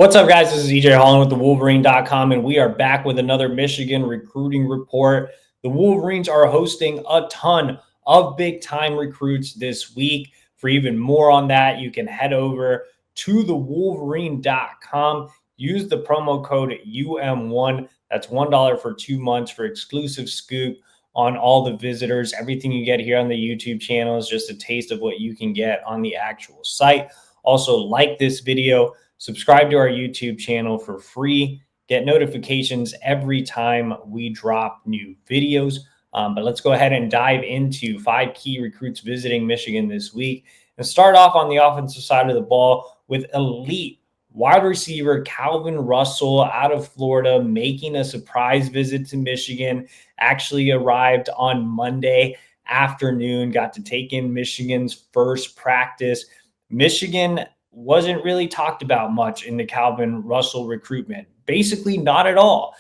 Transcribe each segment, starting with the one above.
What's up, guys? This is Holland with the Wolverine.com, and we are back with another Michigan recruiting report. The Wolverines are hosting a ton of big-time recruits this week. For even more on that, you can head over to the Wolverine.com. Use the promo code UM1. That's $1 for 2 months for exclusive scoop on all the visitors. Everything you get here on the YouTube channel is just a taste of what you can get on the actual site. Also, like this video. Subscribe to our YouTube channel for free. Get notifications every time we drop new videos. But let's go ahead and dive into 5 key recruits visiting Michigan this week and start off on the offensive side of the ball with elite wide receiver Calvin Russell out of Florida making a surprise visit to Michigan. Actually arrived on Monday afternoon, got to take in Michigan's first practice. Michigan wasn't really talked about much in the Calvin Russell recruitment. Basically, not at all.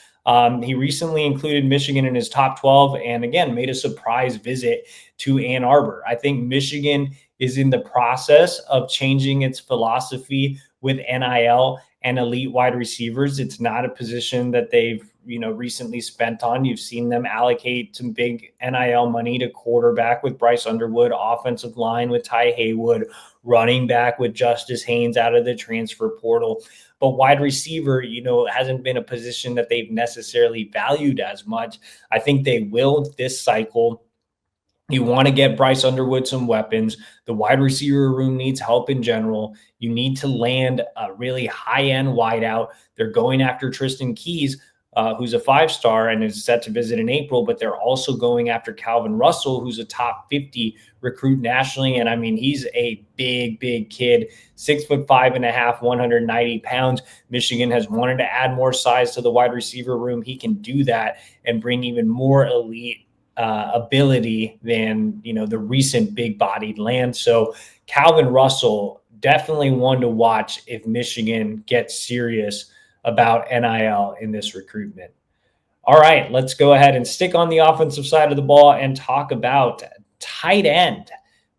He recently included Michigan in his top 12 and, again, made a surprise visit to Ann Arbor. I think Michigan is in the process of changing its philosophy with NIL and elite wide receivers. It's not a position that they've recently spent on. You've seen them allocate some big NIL money to quarterback with Bryce Underwood, offensive line with Ty Haywood, running back with Justice Haynes out of the transfer portal. But wide receiver, hasn't been a position that they've necessarily valued as much. I think they will this cycle. You want to get Bryce Underwood some weapons. The wide receiver room needs help in general. You need to land a really high-end wideout. They're going after Tristan Keys, who's a 5-star and is set to visit in April, but they're also going after Calvin Russell, who's a top 50 recruit nationally. And I mean, he's a big kid, 6'5.5", 190 pounds. Michigan has wanted to add more size to the wide receiver room. He can do that and bring even more elite ability than the recent big-bodied land. So Calvin Russell, definitely one to watch if Michigan gets serious about NIL in this recruitment. All right, let's go ahead and stick on the offensive side of the ball and talk about tight end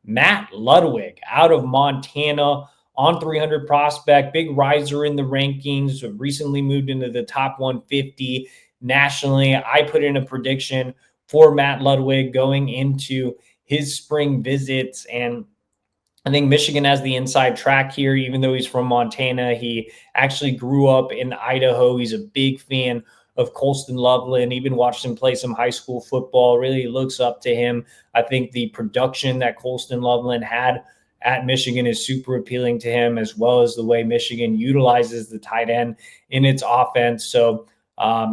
Matt Ludwig out of Montana, on 300 prospect, big riser in the rankings, recently moved into the top 150 nationally. I put in a prediction for Matt Ludwig going into his spring visits, and I think Michigan has the inside track here, even though he's from Montana. He actually grew up in Idaho. He's a big fan of Colston Loveland, even watched him play some high school football, really looks up to him. I think the production that Colston Loveland had at Michigan is super appealing to him, as well as the way Michigan utilizes the tight end in its offense. So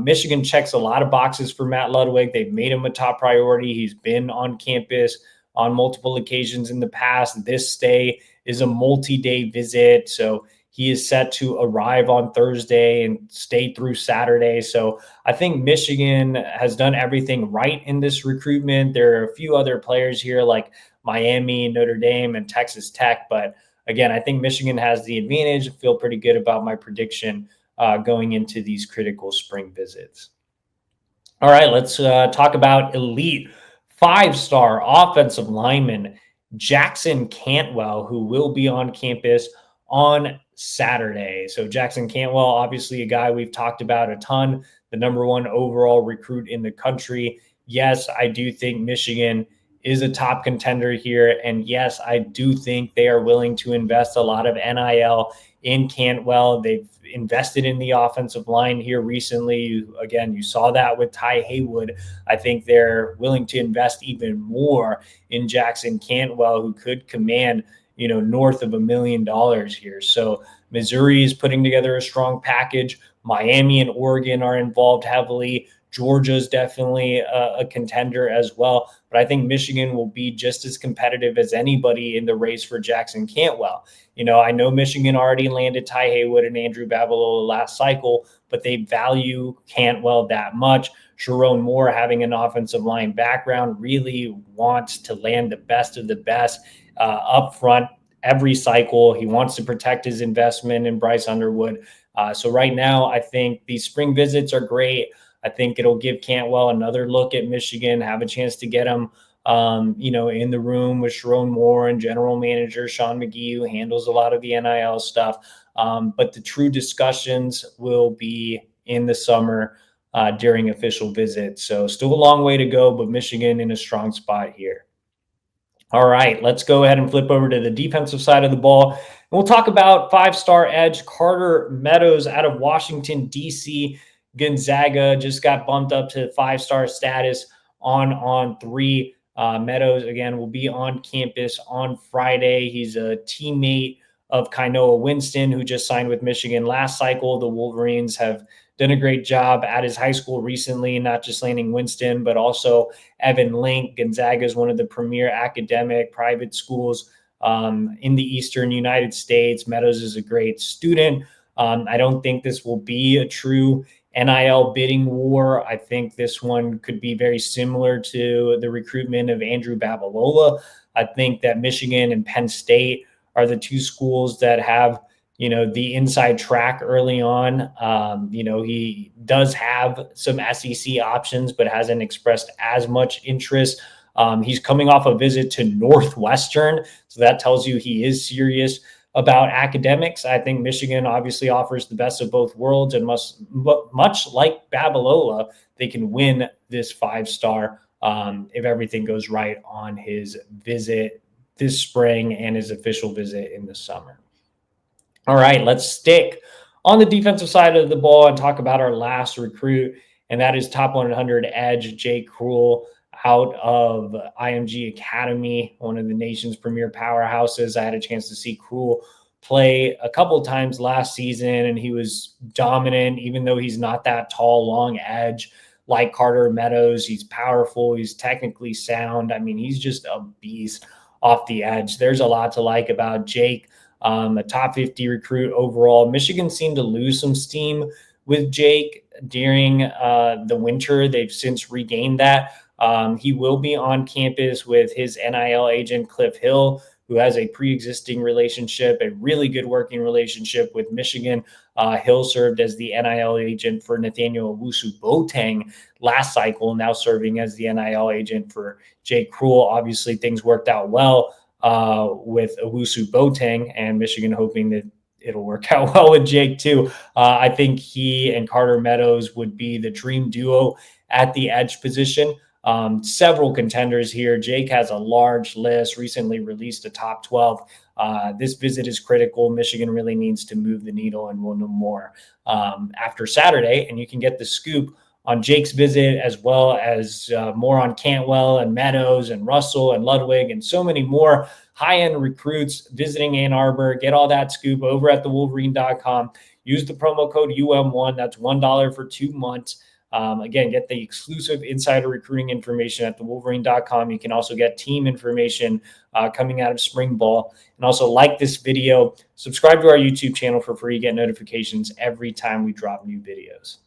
Michigan checks a lot of boxes for Matt Ludwig. They've made him a top priority. He's been on campus on multiple occasions in the past. This stay is a multi-day visit, so he is set to arrive on Thursday and stay through Saturday. So I think Michigan has done everything right in this recruitment. There are a few other players here like Miami, Notre Dame, and Texas Tech. But again, I think Michigan has the advantage. I feel pretty good about my prediction going into these critical spring visits. All right, let's talk about elite 5-star offensive lineman Jackson Cantwell, who will be on campus on Saturday. So Jackson Cantwell, obviously a guy we've talked about a ton, the #1 overall recruit in the country. Yes, I do think Michigan is a top contender here. And yes, I do think they are willing to invest a lot of NIL in Cantwell. They've invested in the offensive line here recently. Again, you saw that with Ty Haywood. I think they're willing to invest even more in Jackson Cantwell, who could command north of $1 million here. So Missouri is putting together a strong package. Miami and Oregon are involved heavily. Georgia's definitely a contender as well. But I think Michigan will be just as competitive as anybody in the race for Jackson Cantwell. I know Michigan already landed Ty Haywood and Andrew Babalola last cycle, but they value Cantwell that much. Sharon Moore, having an offensive line background, really wants to land the best of the best up front every cycle. He wants to protect his investment in Bryce Underwood. So right now, I think these spring visits are great. I think it'll give Cantwell another look at Michigan, have a chance to get him, in the room with Sharon Moore and general manager Sean McGee, who handles a lot of the NIL stuff. but the true discussions will be in the summer during official visits. So still a long way to go, but Michigan in a strong spot here. All right, let's go ahead and flip over to the defensive side of the ball. And we'll talk about five-star edge Carter Meadows out of Washington, D.C. Gonzaga just got bumped up to five-star status on 3. Meadows, again, will be on campus on Friday. He's a teammate of Kainoa Winston, who just signed with Michigan last cycle. The Wolverines have done a great job at his high school recently, not just landing Winston, but also Evan Link. Gonzaga is one of the premier academic private schools in the Eastern United States. Meadows is a great student. I don't think this will be a true NIL bidding war. I think this one could be very similar to the recruitment of Andrew Babalola. I think that Michigan and Penn State are the two schools that have, the inside track early on. He does have some SEC options, but hasn't expressed as much interest. He's coming off a visit to Northwestern, so that tells you he is serious about academics. I think Michigan obviously offers the best of both worlds, and much like Babalola, they can win this five-star if everything goes right on his visit this spring and his official visit in the summer. All right, let's stick on the defensive side of the ball and talk about our last recruit, and that is top 100 edge Jake Kreul out of IMG Academy, one of the nation's premier powerhouses. I had a chance to see Kreul play a couple of times last season, and he was dominant, even though he's not that tall, long edge like Carter Meadows. He's powerful. He's technically sound. I mean, he's just a beast off the edge. There's a lot to like about Jake. A top 50 recruit overall. Michigan seemed to lose some steam with Jake during the winter. They've since regained that. He will be on campus with his NIL agent, Cliff Hill, who has a pre-existing relationship, a really good working relationship with Michigan. Hill served as the NIL agent for Nathaniel Owusu-Boateng last cycle, now serving as the NIL agent for Jake Kreul. Obviously, things worked out well with Owusu-Boateng, and Michigan hoping that it'll work out well with Jake too. I think he and Carter Meadows would be the dream duo at the edge position. Several contenders here. Jake has a large list, recently released a top 12. This visit is critical. Michigan really needs to move the needle, and we'll know more after Saturday. And you can get the scoop on Jake's visit, as well as more on Cantwell and Meadows and Russell and Ludwig and so many more high-end recruits visiting Ann Arbor. Get all that scoop over at thewolverine.com. Use the promo code UM1. That's $1 for 2 months. Again, get the exclusive insider recruiting information at thewolverine.com. You can also get team information coming out of spring ball. And also like this video, subscribe to our YouTube channel for free, get notifications every time we drop new videos.